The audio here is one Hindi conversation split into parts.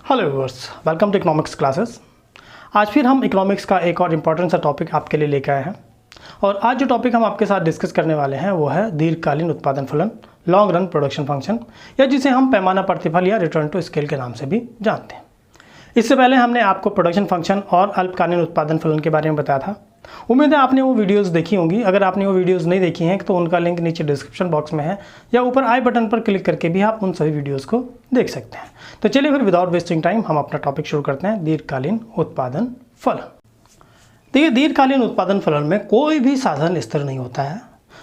Hello viewers, welcome to economics classes. आज फिर हम इकोनॉमिक्स का एक और इम्पॉर्टेंट सा टॉपिक आपके लिए लेकर आए हैं और आज जो टॉपिक हम आपके साथ डिस्कस करने वाले हैं वो है दीर्घकालीन उत्पादन फलन, लॉन्ग रन प्रोडक्शन फंक्शन, या जिसे हम पैमाना प्रतिफल या रिटर्न टू स्केल के नाम से भी जानते हैं। इससे पहले हमने आपको प्रोडक्शन फंक्शन और अल्पकालीन उत्पादन फलन के बारे में बताया था। उम्मीद है आपने वो वीडियोस देखी होंगी। अगर आपने वो वीडियोस नहीं देखी हैं तो उनका लिंक नीचे डिस्क्रिप्शन बॉक्स में है या ऊपर आई बटन पर क्लिक करके भी आप उन सभी वीडियोस को देख सकते हैं। तो चलिए फिर विदाउट वेस्टिंग टाइम हम अपना टॉपिक शुरू करते हैं, दीर्घकालीन उत्पादन फलन। देखिए, दीर्घकालीन उत्पादन फलन में कोई भी साधन स्थिर नहीं होता है,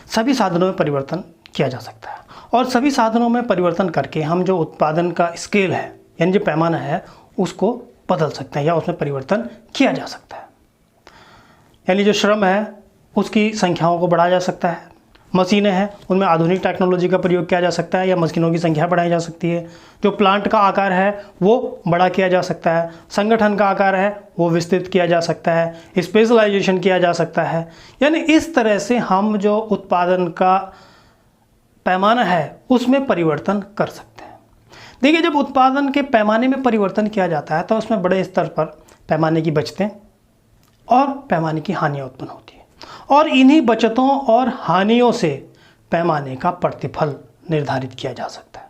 सभी साधनों में परिवर्तन किया जा सकता है और सभी साधनों में परिवर्तन करके हम जो उत्पादन का स्केल है यानी जो पैमाना है उसको बदल सकते हैं या उसमें परिवर्तन किया जा सकता है। यानी जो श्रम है उसकी संख्याओं को बढ़ाया जा सकता है, मशीनें हैं उनमें आधुनिक टेक्नोलॉजी का प्रयोग किया जा सकता है या मशीनों की संख्या बढ़ाई जा सकती है, जो प्लांट का आकार है वो बड़ा किया जा सकता है, संगठन का आकार है वो विस्तृत किया जा सकता है, स्पेशलाइजेशन किया जा सकता है। यानी इस तरह से हम जो उत्पादन का पैमाना है उसमें परिवर्तन कर सकते हैं। देखिए, जब उत्पादन के पैमाने में परिवर्तन किया जाता है तो उसमें बड़े स्तर पर पैमाने की बचतें और पैमाने की हानियाँ उत्पन्न होती है और इन्हीं बचतों और हानियों से पैमाने का प्रतिफल निर्धारित किया जा सकता है।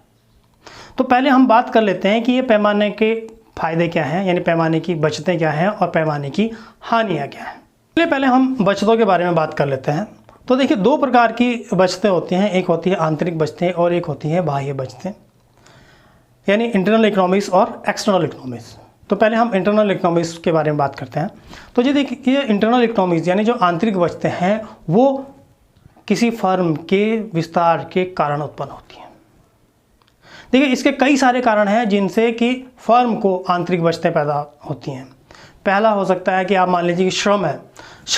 तो पहले हम बात कर लेते हैं कि ये पैमाने के फायदे क्या हैं, यानी पैमाने की बचतें क्या हैं और पैमाने की हानियाँ क्या हैं। चलिए पहले हम बचतों के बारे में बात कर लेते हैं। तो देखिए, दो प्रकार की बचतें होती हैं, एक होती है आंतरिक बचतें और एक होती है बाह्य बचतें, यानी इंटरनल इकोनॉमिक्स और एक्सटर्नल इकोनॉमिक्स। तो पहले हम इंटरनल इकोनॉमिक्स के बारे में बात करते हैं। तो ये देखिए, इंटरनल इकोनॉमिक्स यानी जो आंतरिक बचतें हैं वो किसी फर्म के विस्तार के कारण उत्पन्न होती हैं। देखिए, इसके कई सारे कारण हैं जिनसे कि फर्म को आंतरिक बचतें पैदा होती हैं। पहला हो सकता है कि आप मान लीजिए कि श्रम है,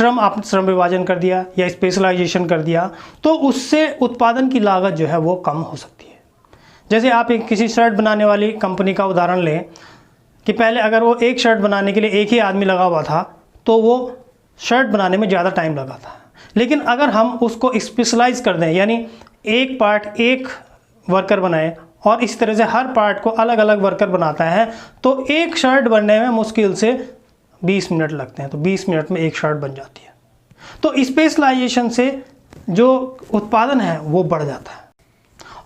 आपने श्रम विभाजन कर दिया या स्पेशलाइजेशन कर दिया तो उससे उत्पादन की लागत जो है वो कम हो सकती है। जैसे आप किसी शर्ट बनाने वाली कंपनी का उदाहरण लें कि पहले अगर वो एक शर्ट बनाने के लिए एक ही आदमी लगा हुआ था तो वो शर्ट बनाने में ज़्यादा टाइम लगा था, लेकिन अगर हम उसको स्पेशलाइज कर दें यानी एक पार्ट एक वर्कर बनाए और इस तरह से हर पार्ट को अलग अलग वर्कर बनाता है तो एक शर्ट बनने में मुश्किल से 20 मिनट लगते हैं, तो 20 मिनट में एक शर्ट बन जाती है। तो स्पेशलाइजेशन से जो उत्पादन है वो बढ़ जाता है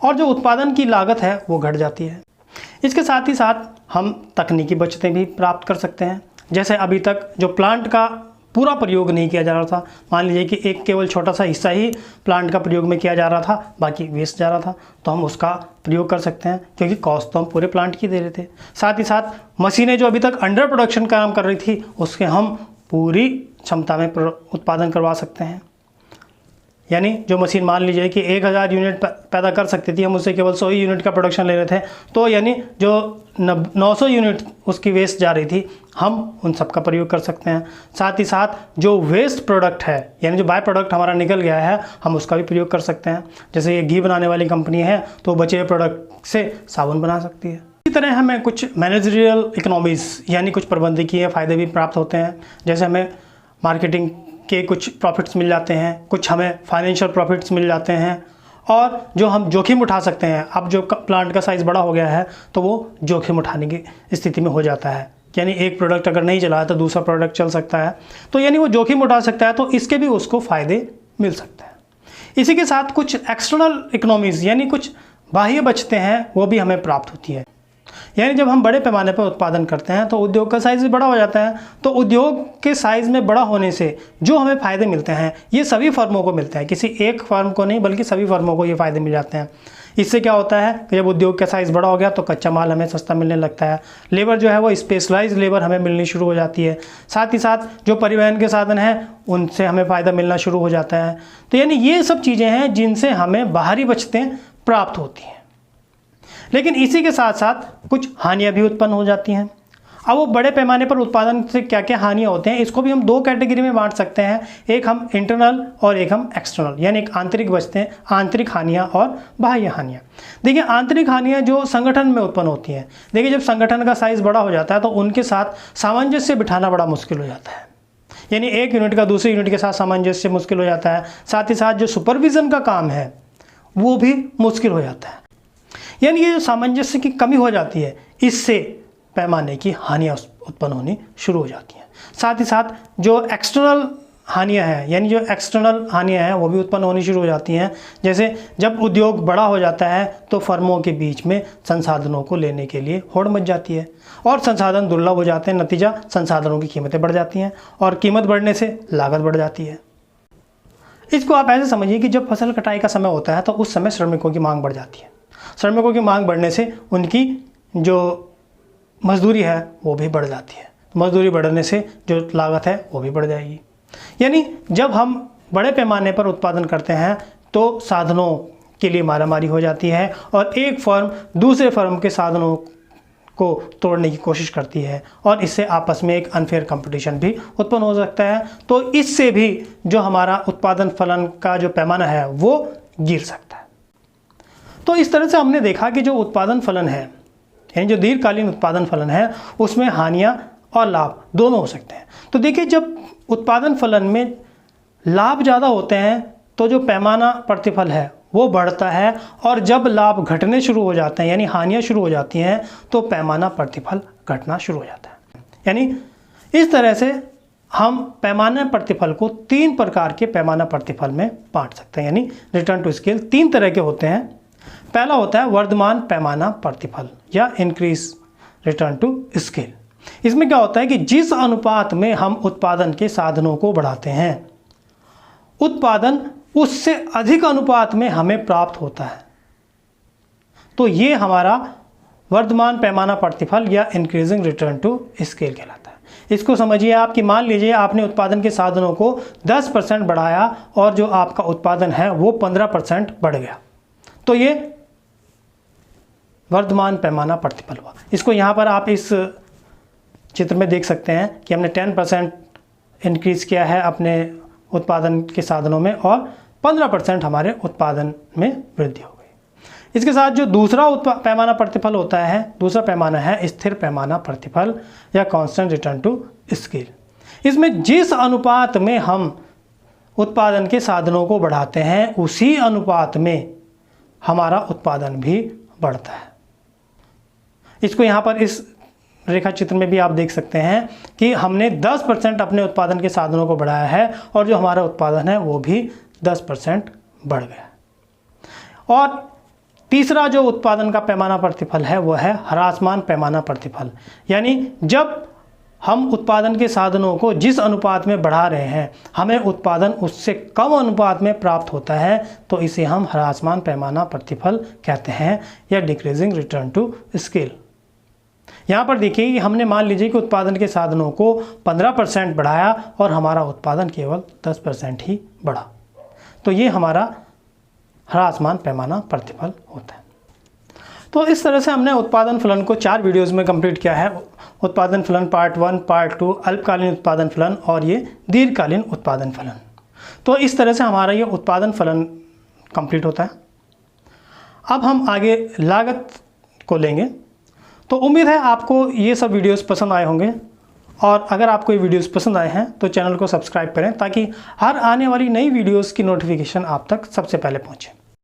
और जो उत्पादन की लागत है वो घट जाती है। इसके साथ ही साथ हम तकनीकी बचतें भी प्राप्त कर सकते हैं। जैसे अभी तक जो प्लांट का पूरा प्रयोग नहीं किया जा रहा था, मान लीजिए कि एक केवल छोटा सा हिस्सा ही प्लांट का प्रयोग में किया जा रहा था, बाकी वेस्ट जा रहा था, तो हम उसका प्रयोग कर सकते हैं क्योंकि कॉस्ट तो हम पूरे प्लांट की दे रहे थे। साथ ही साथ मशीनें जो अभी तक अंडर प्रोडक्शन काम कर रही थी उसके हम पूरी क्षमता में उत्पादन करवा सकते हैं। यानी जो मशीन मान लीजिए कि 1000 यूनिट पैदा कर सकती थी, हम उससे केवल 100 ही यूनिट का प्रोडक्शन ले रहे थे, तो यानी जो 900 यूनिट उसकी वेस्ट जा रही थी हम उन सब का प्रयोग कर सकते हैं। साथ ही साथ जो वेस्ट प्रोडक्ट है यानी जो बाय प्रोडक्ट हमारा निकल गया है हम उसका भी प्रयोग कर सकते हैं। जैसे ये घी बनाने वाली कंपनी है तो बचे हुए प्रोडक्ट से साबुन बना सकती है। इसी तरह हमें कुछ मैनेजरियल इकोनॉमीज़ यानी कुछ प्रबंधकीय फ़ायदे भी प्राप्त होते हैं। जैसे हमें मार्केटिंग के कुछ प्रॉफिट्स मिल जाते हैं, कुछ हमें फाइनेंशियल प्रॉफिट्स मिल जाते हैं और जो हम जोखिम उठा सकते हैं। अब जो प्लांट का साइज़ बड़ा हो गया है तो वो जोखिम उठाने की स्थिति में हो जाता है, यानी एक प्रोडक्ट अगर नहीं चला है तो दूसरा प्रोडक्ट चल सकता है, तो यानी वो जोखिम उठा सकता है, तो इसके भी उसको फ़ायदे मिल सकते हैं। इसी के साथ कुछ एक्सटर्नल इकोनॉमीज़ यानी कुछ बाह्य बचतें हैं वो भी हमें प्राप्त होती है। यानी जब हम बड़े पैमाने पर उत्पादन करते हैं तो उद्योग का साइज़ भी बड़ा हो जाता है, तो उद्योग के साइज़ में बड़ा होने से जो हमें फ़ायदे मिलते हैं ये सभी फर्मों को मिलते हैं, किसी एक फर्म को नहीं बल्कि सभी फर्मों को ये फ़ायदे मिल जाते हैं। इससे क्या होता है कि जब उद्योग का साइज़ बड़ा हो गया तो कच्चा माल हमें सस्ता मिलने लगता है, लेबर जो है वो स्पेशलाइज्ड लेबर हमें मिलनी शुरू हो जाती है। साथ ही साथ जो परिवहन के साधन हैं उनसे हमें फ़ायदा मिलना शुरू हो जाता है। तो यानी ये सब चीज़ें हैं जिनसे हमें बाहरी बचतें प्राप्त होती हैं, लेकिन इसी के साथ साथ कुछ हानियाँ भी उत्पन्न हो जाती हैं। अब वो बड़े पैमाने पर उत्पादन से क्या क्या हानियाँ होते हैं इसको भी हम दो कैटेगरी में बांट सकते हैं, एक हम इंटरनल और एक हम एक्सटर्नल, यानी एक आंतरिक बचतें, आंतरिक हानियाँ और बाह्य हानियाँ। देखिए, आंतरिक हानियाँ जो संगठन में उत्पन्न होती हैं, देखिए जब संगठन का साइज़ बड़ा हो जाता है तो उनके साथ सामंजस्य बिठाना बड़ा मुश्किल हो जाता है, यानी एक यूनिट का दूसरे यूनिट के साथ सामंजस्य मुश्किल हो जाता है। साथ ही साथ जो सुपरविज़न का काम है वो भी मुश्किल हो जाता है, यानी ये जो सामंजस्य की कमी हो जाती है इससे पैमाने की हानियाँ उत्पन्न होनी शुरू हो जाती हैं। साथ ही साथ जो एक्सटर्नल हानियाँ हैं, यानी जो एक्सटर्नल हानियाँ हैं वो भी उत्पन्न होनी शुरू हो जाती हैं। जैसे जब उद्योग बड़ा हो जाता है तो फर्मों के बीच में संसाधनों को लेने के लिए होड़ मच जाती है और संसाधन दुर्लभ हो जाते हैं। नतीजा संसाधनों की कीमतें बढ़ जाती हैं और कीमत बढ़ने से लागत बढ़ जाती है। इसको आप ऐसे समझिए कि जब फसल कटाई का समय होता है तो उस समय श्रमिकों की मांग बढ़ जाती है। श्रमिकों की मांग बढ़ने से उनकी जो मजदूरी है वो भी बढ़ जाती है। मजदूरी बढ़ने से जो लागत है वो भी बढ़ जाएगी। यानी जब हम बड़े पैमाने पर उत्पादन करते हैं तो साधनों के लिए मारामारी हो जाती है और एक फर्म दूसरे फर्म के साधनों को तोड़ने की कोशिश करती है और इससे आपस में एक अनफेयर कंपटीशन भी उत्पन्न हो सकता है। तो इससे भी जो हमारा उत्पादन फलन का जो पैमाना है वो गिर सकता है। तो इस तरह से हमने देखा कि जो उत्पादन फलन है, यानी जो दीर्घकालीन उत्पादन फलन है, उसमें हानियाँ और लाभ दोनों हो सकते हैं। तो देखिए, जब उत्पादन फलन में लाभ ज़्यादा होते हैं तो जो पैमाना प्रतिफल है वो बढ़ता है और जब लाभ घटने शुरू हो जाते हैं, यानी हानियाँ शुरू हो जाती हैं, तो पैमाना प्रतिफल घटना शुरू हो जाता है। यानी इस तरह से हम पैमाना प्रतिफल को 3 प्रकार के पैमाना प्रतिफल में बांट सकते हैं। यानी रिटर्न टू स्केल 3 तरह के होते हैं। पहला होता है वर्धमान पैमाना प्रतिफल या इंक्रीज रिटर्न टू स्केल। इसमें क्या होता है कि जिस अनुपात में हम उत्पादन के साधनों को बढ़ाते हैं, उत्पादन उससे अधिक अनुपात में हमें प्राप्त होता है। तो ये हमारा वर्धमान पैमाना प्रतिफल या इंक्रीजिंग रिटर्न टू स्केल कहलाता है। इसको समझिए आप कि मान लीजिए आपने उत्पादन के साधनों को 10% बढ़ाया और जो आपका उत्पादन है वो 15% बढ़ गया, तो ये वर्धमान पैमाना प्रतिफल हुआ। इसको यहाँ पर आप इस चित्र में देख सकते हैं कि हमने 10% इंक्रीज़ किया है अपने उत्पादन के साधनों में और 15% हमारे उत्पादन में वृद्धि हो गई। इसके साथ जो दूसरा पैमाना प्रतिफल होता है, दूसरा पैमाना है स्थिर पैमाना प्रतिफल या कांस्टेंट रिटर्न टू स्केल। इसमें जिस अनुपात में हम उत्पादन के साधनों को बढ़ाते हैं उसी अनुपात में हमारा उत्पादन भी बढ़ता है। इसको यहाँ पर इस रेखा चित्र में भी आप देख सकते हैं कि हमने 10% अपने उत्पादन के साधनों को बढ़ाया है और जो हमारा उत्पादन है वो भी 10% बढ़ गया। और तीसरा जो उत्पादन का पैमाना प्रतिफल है वो है ह्रासमान पैमाना प्रतिफल। यानी जब हम उत्पादन के साधनों को जिस अनुपात में बढ़ा रहे हैं हमें उत्पादन उससे कम अनुपात में प्राप्त होता है, तो इसे हम ह्रासमान पैमाना प्रतिफल कहते हैं या डिक्रीजिंग रिटर्न टू स्केल। यहाँ पर देखिए कि हमने मान लीजिए कि उत्पादन के साधनों को 15% बढ़ाया और हमारा उत्पादन केवल 10% ही बढ़ा, तो ये हमारा ह्रासमान पैमाना प्रतिफल होता है। तो इस तरह से हमने उत्पादन फलन को 4 वीडियोस में कंप्लीट किया है। उत्पादन फलन पार्ट 1, पार्ट 2, अल्पकालीन उत्पादन फलन और ये दीर्घकालीन उत्पादन फलन। तो इस तरह से हमारा ये उत्पादन फलन कंप्लीट होता है। अब हम आगे लागत को लेंगे। तो उम्मीद है आपको ये सब वीडियोस पसंद आए होंगे और अगर आपको ये वीडियोस पसंद आए हैं तो चैनल को सब्सक्राइब करें ताकि हर आने वाली नई वीडियोस की नोटिफिकेशन आप तक सबसे पहले पहुंचे।